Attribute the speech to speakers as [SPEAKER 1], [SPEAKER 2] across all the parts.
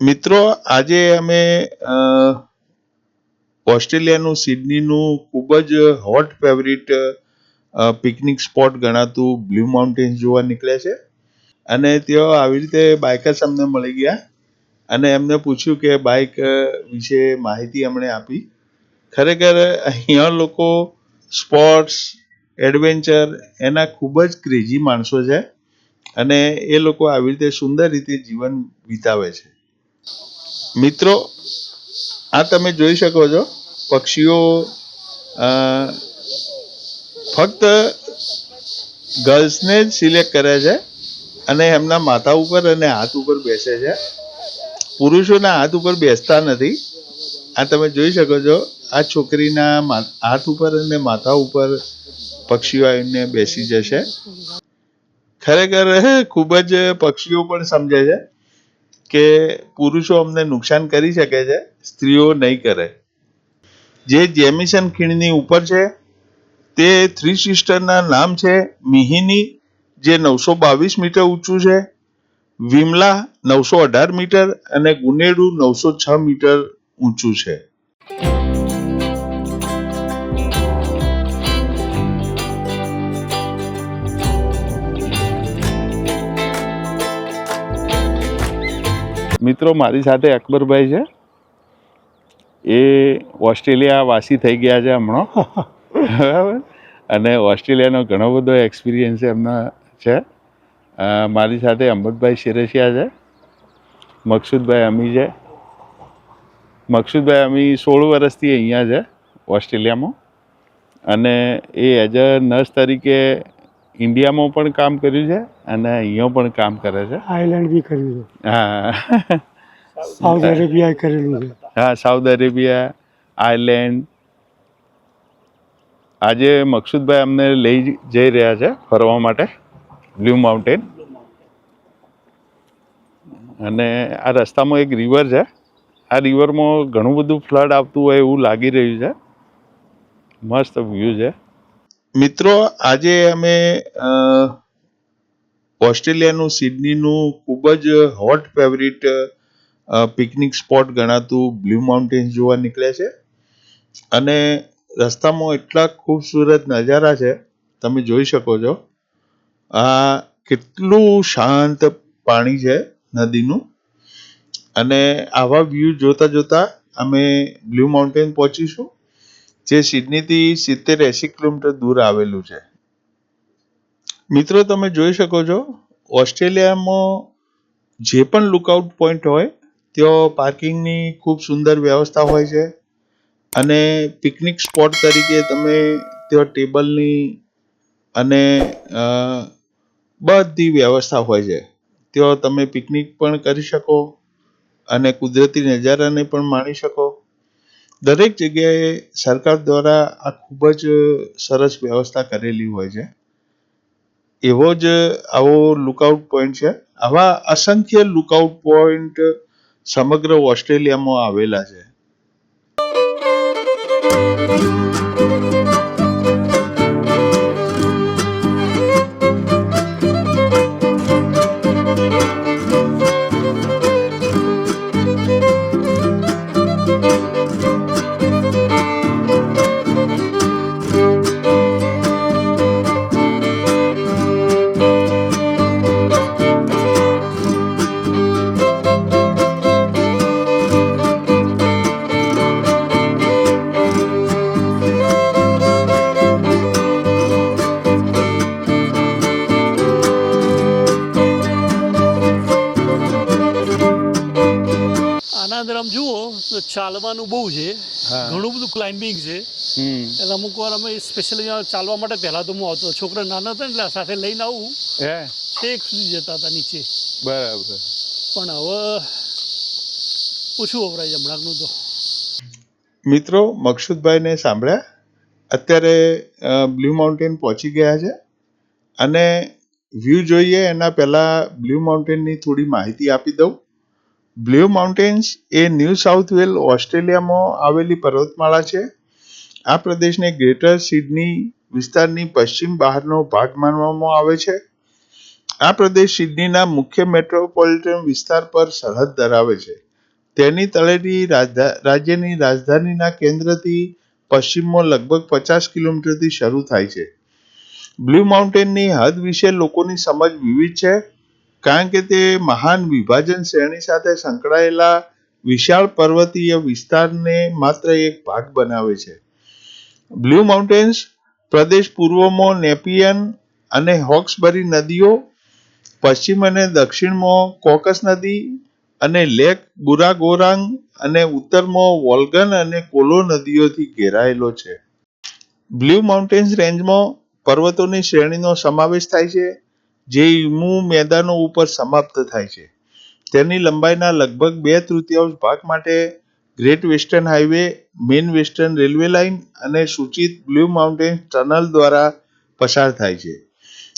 [SPEAKER 1] મિત્રો, આજે અમે ઓસ્ટ્રેલિયાનું સિડનીનું ખૂબ જ હોટ ફેવરિટ પિકનિક સ્પોટ ગણાતું બ્લુ માઉન્ટેન્સ જોવા નીકળ્યા છે. અને તેઓ આવી રીતે બાઇકર્સ અમને મળી ગયા અને એમને પૂછ્યું કે બાઇક વિશે માહિતી અમને આપી. ખરેખર અહીંયા લોકો સ્પોર્ટ્સ, એડવેન્ચર એના ખૂબ જ ક્રેઝી માણસો છે અને એ લોકો આવી રીતે સુંદર રીતે જીવન વિતાવે છે. મિત્રો, આ તમે જોઈ શકો છો પક્ષીઓ ફક્ત ગર્લ્સને જ સિલેક્ટ કરે છે અને એમના માથા ઉપર અને હાથ ઉપર બેસે છે. પુરુષોના હાથ ઉપર બેસતા નથી. આ તમે જોઈ શકો છો, આ છોકરીના હાથ ઉપર અને માથા ઉપર પક્ષીઓ આવીને બેસી જશે. ખરેખર ખૂબ જ પક્ષીઓ પણ સમજે છે કે પુરુષો અમને નુકસાન કરી શકે છે, સ્ત્રીઓ નહીં કરે. જે જેમિસન ખીણની ઉપર છે તે થ્રી સિસ્ટરના નામ છે મિહિની, જે 922 મીટર ઊંચું છે, વિમલા 918 મીટર અને ગુનેડુ 906 મીટર ઊંચું છે. મિત્રો, મારી સાથે અકબરભાઈ છે. એ ઓસ્ટ્રેલિયા વાસી થઈ ગયા છે હમણાં, બરાબર, અને ઓસ્ટ્રેલિયાનો ઘણો બધો એક્સપિરિયન્સ એમના છે. મારી સાથે અમૃતભાઈ શેરસિયા છે, મકસૂદભાઈ અમી છે. મકસૂદભાઈ અમી 16 વર્ષથી અહીંયા છે ઓસ્ટ્રેલિયામાં, અને એ એઝ અ નર્સ તરીકે ઇન્ડિયામાં પણ કામ કર્યું છે અને અહીંયા પણ કામ કરે છે.
[SPEAKER 2] આયર્લેન્ડ બી કર્યું છે.
[SPEAKER 1] હા,
[SPEAKER 2] સાઉથ અરેબિયા કરેલું છે.
[SPEAKER 1] હા, સાઉથ અરેબિયા, આયર્લેન્ડ. આજે મકસૂદભાઈ અમને લઈ જઈ રહ્યા છે ફરવા માટે બ્લુ માઉન્ટેન. અને આ રસ્તામાં એક રિવર છે. આ રિવરમાં ઘણું બધું ફ્લડ આવતું હોય એવું લાગી રહ્યું છે. મસ્ત વ્યૂ છે. મિત્રો, આજે અમે ઓસ્ટ્રેલિયાનું સિડનીનું ખૂબ જ હોટ ફેવરિટ પિકનિક સ્પોટ ગણાતું બ્લુ માઉન્ટેન્સ જોવા નીકળ્યા છે. અને રસ્તામાં એટલા ખૂબસૂરત નજારા છે, તમે જોઈ શકો છો. આ કેટલું શાંત પાણી છે નદીનું. અને આવા વ્યૂ જોતા જોતા અમે બ્લુ માઉન્ટેન પહોંચીશું, જે સિડનીથી 70-80 કિલોમીટર દૂર આવેલું છે. મિત્રો, તમે જોઈ શકો છો ઓસ્ટ્રેલિયામાં જે પણ લુકઆઉટ પોઈન્ટ હોય ત્યાં પાર્કિંગની ખૂબ સુંદર વ્યવસ્થા હોય છે. અને પિકનિક સ્પોટ તરીકે તમે ત્યાં ટેબલની અને બધી વ્યવસ્થા હોય છે. ત્યાં તમે પિકનિક પણ કરી શકો અને કુદરતી નજારાને પણ માણી શકો. દરેક જગ્યાએ સરકાર દ્વારા આ ખૂબ જ સરસ વ્યવસ્થા કરેલી હોય છે. એવો જ આવો લુકઆઉટ પોઈન્ટ છે. આવા અસંખ્ય લુકઆઉટ પોઈન્ટ સમગ્ર ઓસ્ટ્રેલિયામાં આવેલા છે.
[SPEAKER 2] અંદર આમ જુઓ તો ચાલવાનું બહુ છે, ઘણું બધું ક્લાઇમ્બિંગ છે. એટલે અમુક વાર અમે સ્પેશિયલી ચાલવા માટે પહેલાં તો હું આવતો, છોકરા નાના હતા એટલે સાથે લઈને આવું, છેક સુધી જતા હતા નીચે.
[SPEAKER 1] બરાબર.
[SPEAKER 2] પણ હવે ઓછું વપરાય હમણાંનું તો.
[SPEAKER 1] મિત્રો, મકસૂદભાઈને સાંભળ્યા. અત્યારે બ્લુ માઉન્ટેન પહોંચી ગયા છે અને વ્યૂ જોઈએ એના પહેલાં બ્લુ માઉન્ટેનની થોડી માહિતી આપી દઉં. બ્લુ માઉન્ટેન્સ એ ન્યૂ સાઉથ વેલ ઓસ્ટ્રેલિયામાં આવેલી પર્વતમાળા છે. આ પ્રદેશને ગ્રેટર સિડની વિસ્તારની પશ્ચિમ બહારનો ભાગ માનવામાં આવે છે. આ પ્રદેશ સિડનીના મુખ્ય મેટ્રોપોલિટન વિસ્તાર પર સરહદ ધરાવે છે. તેની તળેટી રાજ્યની રાજધાનીના કેન્દ્રથી પશ્ચિમમાં લગભગ 50 કિલોમીટરથી શરૂ થાય છે. બ્લુ માઉન્ટેનની હદ વિશે લોકોની સમજ વિવિધ છે, કારણ કે તે મહાન વિભાજન શ્રેણી સાથે સંકળાયેલા વિશાળ પર્વતીય વિસ્તારને માત્ર એક ભાગ બનાવે છે. બ્લુ માઉન્ટેન્સ પ્રદેશ પૂર્વમાં નેપિયન અને હોક્સબરી નદીઓ, પશ્ચિમ અને દક્ષિણમાં કોકસ નદી અને લેક બુરાગોરાંગ અને ઉત્તરમાં વોલ્ગન અને કોલો નદીઓથી ઘેરાયેલો છે. બ્લુ માઉન્ટેન્સ રેન્જમાં પર્વતોની શ્રેણીનો સમાવેશ થાય છે, જે ઈમુ મેદાનો ઉપર સમાપ્ત થાય છે. તેની લંબાઈના લગભગ 2/3 ભાગ માટે great western highway, main western railway line અને સૂચિત બ્લુ માઉન્ટેન ટનલ દ્વારા પસાર થાય છે.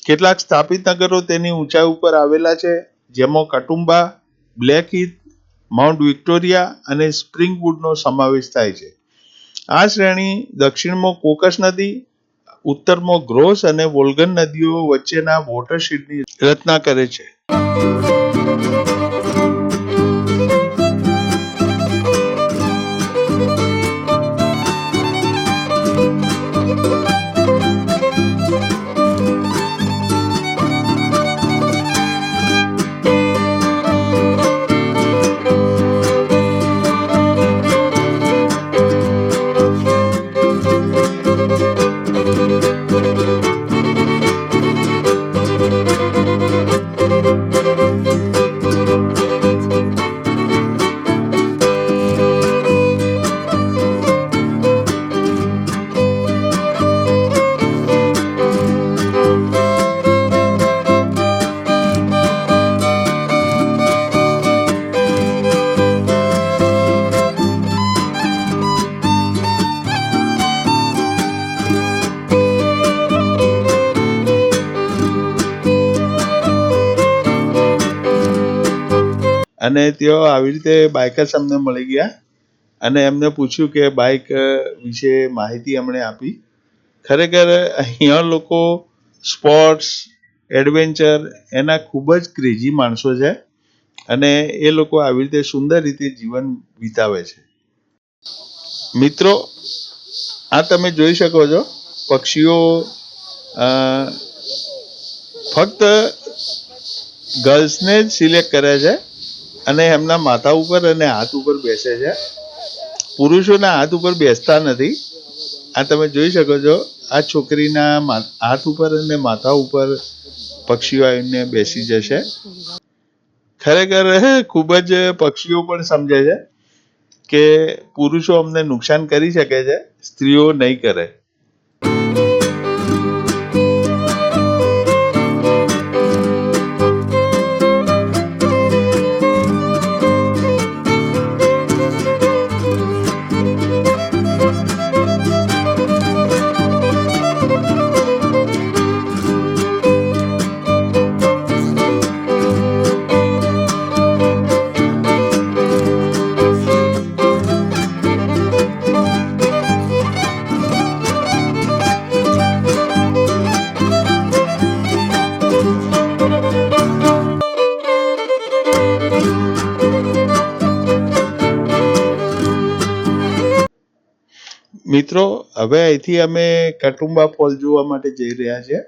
[SPEAKER 1] કેટલાક સ્થાપિત નગરો તેની ઊંચાઈ ઉપર આવેલા છે, જેમાં કટુંબા, બ્લેક હીથ, માઉન્ટ વિક્ટોરિયા અને સ્પ્રિંગવુડનો સમાવેશ થાય છે. આ શ્રેણી દક્ષિણમાં કોકસ નદી, ઉત્તરમાં ગ્રોસ અને વોલ્ગન નદીઓ વચ્ચેના વોટરશેડની રચના કરે છે. અને તેઓ આવી રીતે બાઇકર્સ અમને મળી ગયા અને એમને પૂછ્યું કે બાઇક વિશે માહિતી અમને આપી. ખરેખર અહીંયા લોકો સ્પોર્ટ્સ, એડવેન્ચર એના ખૂબ જ ક્રેઝી માણસો છે અને એ લોકો આવી રીતે સુંદર રીતે જીવન વિતાવે છે. મિત્રો, આ તમે જોઈ શકો છો, પક્ષીઓ ફક્ત ગર્લ્સને જ સિલેક્ટ કરે છે અને એમના માથા ઉપર અને હાથ ઉપર બેસે છે. પુરુષોના હાથ ઉપર બેસતા નથી. આ તમે જોઈ શકો છો, આ છોકરીના હાથ ઉપર અને માથા ઉપર પક્ષીઓ આવીને બેસી જશે. ખરેખર ખૂબ જ પક્ષીઓ પણ સમજે છે કે પુરુષો અમને નુકસાન કરી શકે છે, સ્ત્રીઓ નહીં કરે. મિત્રો, હવે અહીંથી અમે કટુંબા ફોલ જોવા માટે જઈ રહ્યા છીએ.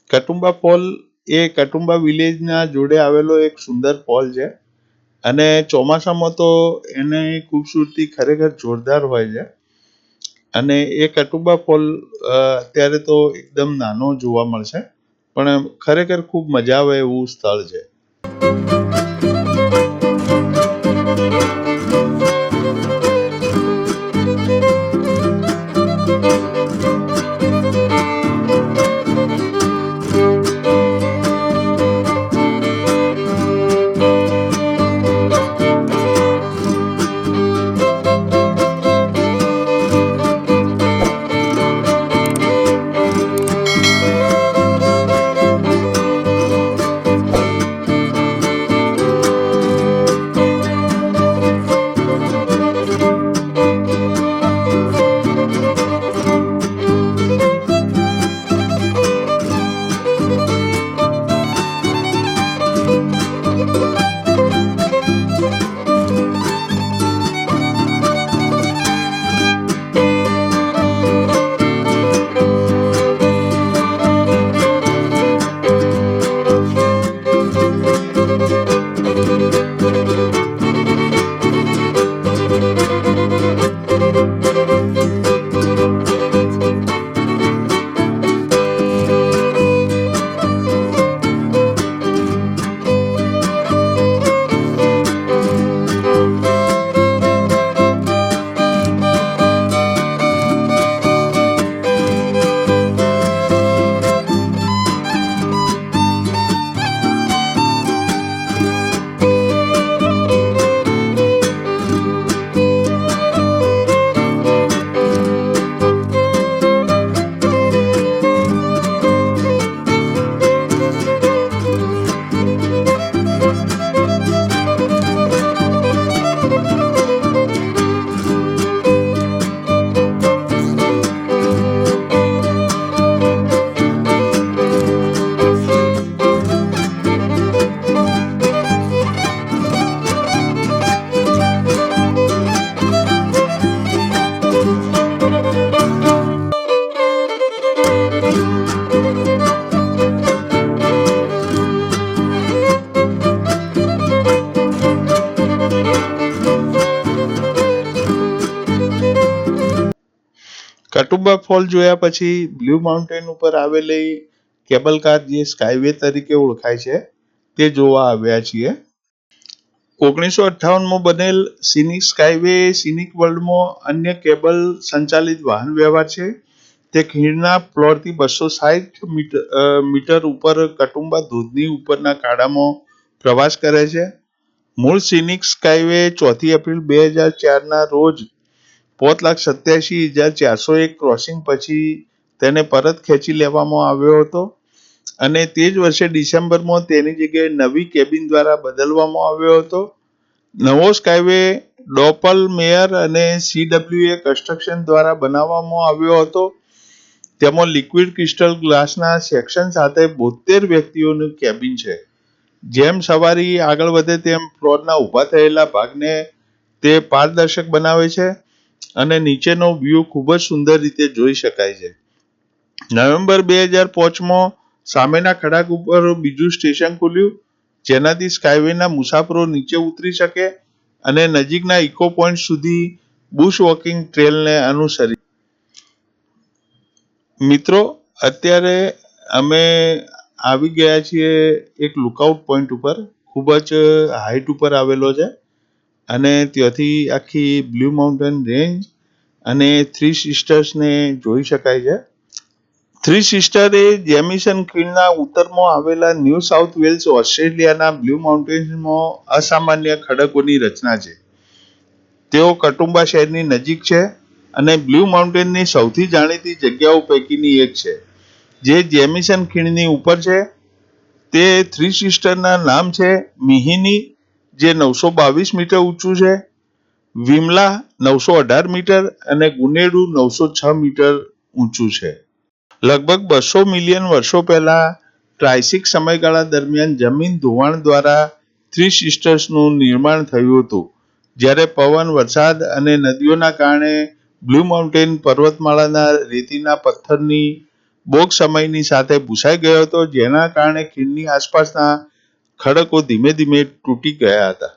[SPEAKER 1] કટુંબા ફોલ એ કટુંબા વિલેજના જોડે આવેલો એક સુંદર ફોલ છે અને ચોમાસામાં તો એની ખૂબસૂરતી ખરેખર જોરદાર હોય છે. અને એ કટુંબા ફોલ અત્યારે તો એકદમ નાનો જોવા મળશે, પણ ખરેખર ખૂબ મજા આવે એવું સ્થળ છે. કટુંબા ફોલ જોયા પછી બ્લુ માઉન્ટેન ઉપર આવેલી કેબલ કાર જે સ્કાયવે તરીકે ઓળખાય છે તે જોવા આવ્યા છીએ. 1958માં બનેલ સિનિક સ્કાયવે સિનિક વર્લ્ડમાં અન્ય કેબલ સંચાલિત વાહન વ્યવહાર છે. તે ખીણના ફ્લોરથી 260 મીટર ઉપર કટુંબા ધોધની ઉપરના ખાડામાં પ્રવાસ કરે છે. મૂળ સિનિક સ્કાયવે 4 એપ્રિલ 2004ના રોજ 5,87,401 ક્રોસિંગ પછી તેને પરત ખેંચી લેવામાં આવ્યો હતો અને તે જ વર્ષે ડિસેમ્બરમાં તેની જગ્યાએ નવી કેબિન દ્વારા બદલવામાં આવ્યો હતો. નવો સ્કાયવે ડોપલ મેયર અને CWA કન્સ્ટ્રક્શન દ્વારા બનાવવામાં આવ્યો હતો. તેમાં લિક્વિડ ક્રિસ્ટલ ગ્લાસના સેક્શન સાથે 72 વ્યક્તિઓનું કેબિન છે. જેમ સવારી આગળ વધે તેમ ફ્લોરના ઊભા થયેલા ભાગને તે પારદર્શક બનાવે છે અને નીચેનો વ્યૂ ખૂબ જ સુંદર રીતે જોઈ શકાય છે. નવેમ્બર 2005માં સામેના ખડાક ઉપર બીજું સ્ટેશન ખુલ્યું, જેનાથી સ્કાયવેના મુસાફરો નીચે ઉતરી શકે અને નજીકના ઇકો પોઈન્ટ સુધી બુશ વોકિંગ ટ્રેલને અનુસરી. મિત્રો, અત્યારે અમે આવી ગયા છીએ એક લુકઆઉટ પોઈન્ટ ઉપર, ખૂબ જ હાઈટ ઉપર આવેલો છે અને ત્યાંથી આખી બ્લુ માઉન્ટેન રેન્જ અને થ્રી સિસ્ટર્સને જોઈ શકાય છે. થ્રી સિસ્ટર એ જેમિસન ખીણના ઉત્તરમાં આવેલા ન્યૂ સાઉથ વેલ્સ ઓસ્ટ્રેલિયાના બ્લુ માઉન્ટેન્સમાં અસામાન્ય ખડકોની રચના છે. તેઓ કટુંબા શહેરની નજીક છે અને બ્લુ માઉન્ટેનની સૌથી જાણીતી જગ્યાઓ પૈકીની એક છે, જે જેમિસન ખીણની ઉપર છે. તે થ્રી સિસ્ટરના નામ છે મિહિની, જે 922 મીટર ઊંચું છે, વિમલા 918 મીટર અને ગુનેડુ 906 મીટર ઊંચું છે. લગભગ 200 મિલિયન વર્ષો પહેલા ટ્રાયસિક સમયગાળા દરમિયાન જમીન ધોવાણ દ્વારા થ્રી સિસ્ટર્સનું નિર્માણ થયું હતું, જ્યારે પવન, વરસાદ અને નદીઓના કારણે બ્લુ માઉન્ટેન પર્વતમાળાના રેતીના પથ્થરની બોગ સમયની સાથે ભૂસાઈ ગયો હતો, જેના કારણે ખીણની આસપાસના ખડકો ધીમે ધીમે તૂટી ગયા હતા.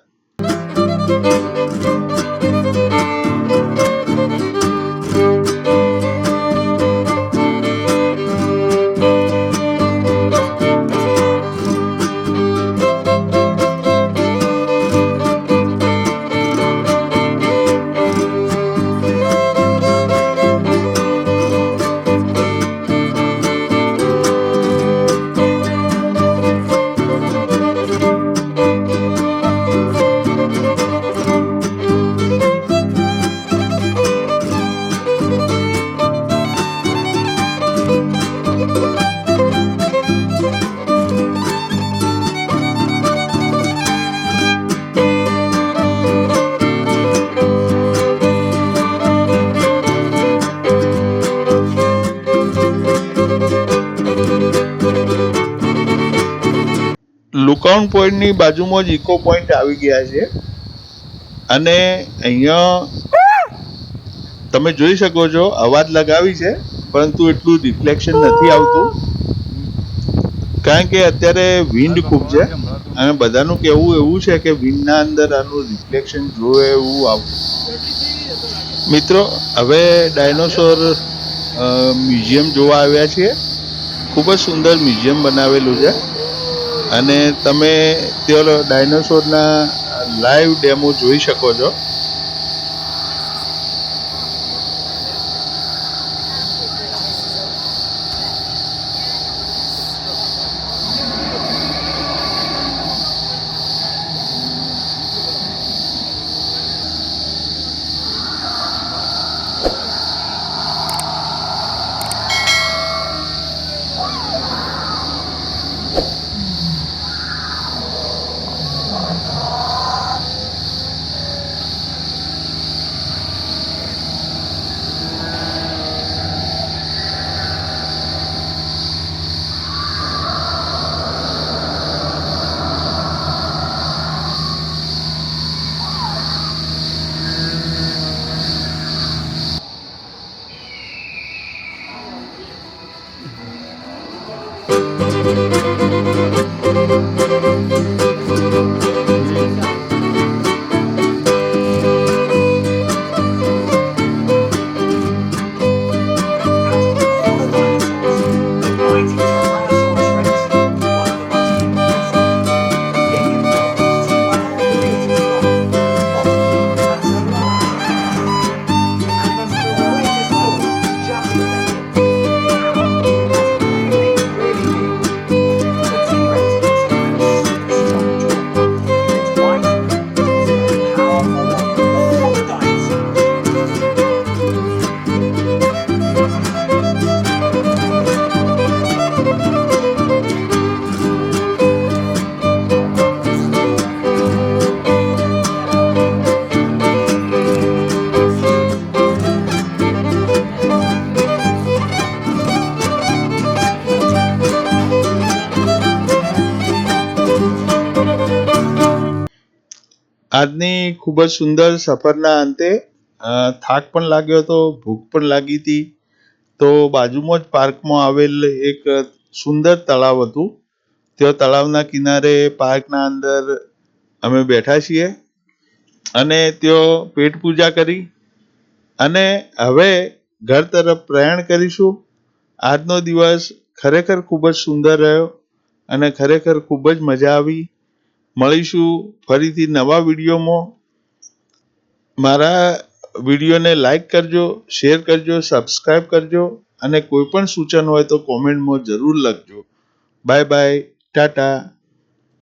[SPEAKER 1] લુકઆઉટ પોઈન્ટની બાજુમાં જ ઇકો પોઈન્ટ આવી ગયા છે અને અહીંયા તમે જોઈ શકો છો અવાજ લગાવી છે, પરંતુ એટલું રિફ્લેક્શન નથી આવતું કારણ કે અત્યારે વિન્ડ ખૂબ છે અને બધાનું કહેવું એવું છે કે વિન્ડના અંદર આનું રિફ્લેક્શન જોવે એવું આવતું. મિત્રો, હવે ડાયનોસોર મ્યુઝિયમ જોવા આવ્યા છીએ. ખૂબ જ સુંદર મ્યુઝિયમ બનાવેલું છે અને તમે ત્યાં ડાયનોસોરના લાઈવ ડેમો જોઈ શકો છો. આજની ખૂબ જ સુંદર સફરના અંતે થાક પણ લાગ્યો હતો, ભૂખ પણ લાગી હતી. તો બાજુમાં જ પાર્કમાં આવેલ એક સુંદર તળાવ હતું. તે તળાવના કિનારે પાર્કના અંદર અમે બેઠા છીએ અને ત્યાં પેટ પૂજા કરી અને હવે ઘર તરફ પ્રયાણ કરીશું. આજનો દિવસ ખરેખર ખૂબ જ સુંદર રહ્યો અને ખરેખર ખૂબ જ મજા આવી. મળીશું ફરીથી નવા વિડીયોમાં. મારા વિડીયોને લાઈક કરજો, શેર કરજો, સબસ્ક્રાઈબ કરજો અને કોઈ પણ સૂચન હોય તો કોમેન્ટમાં જરૂર લખજો. Bye bye, Tata.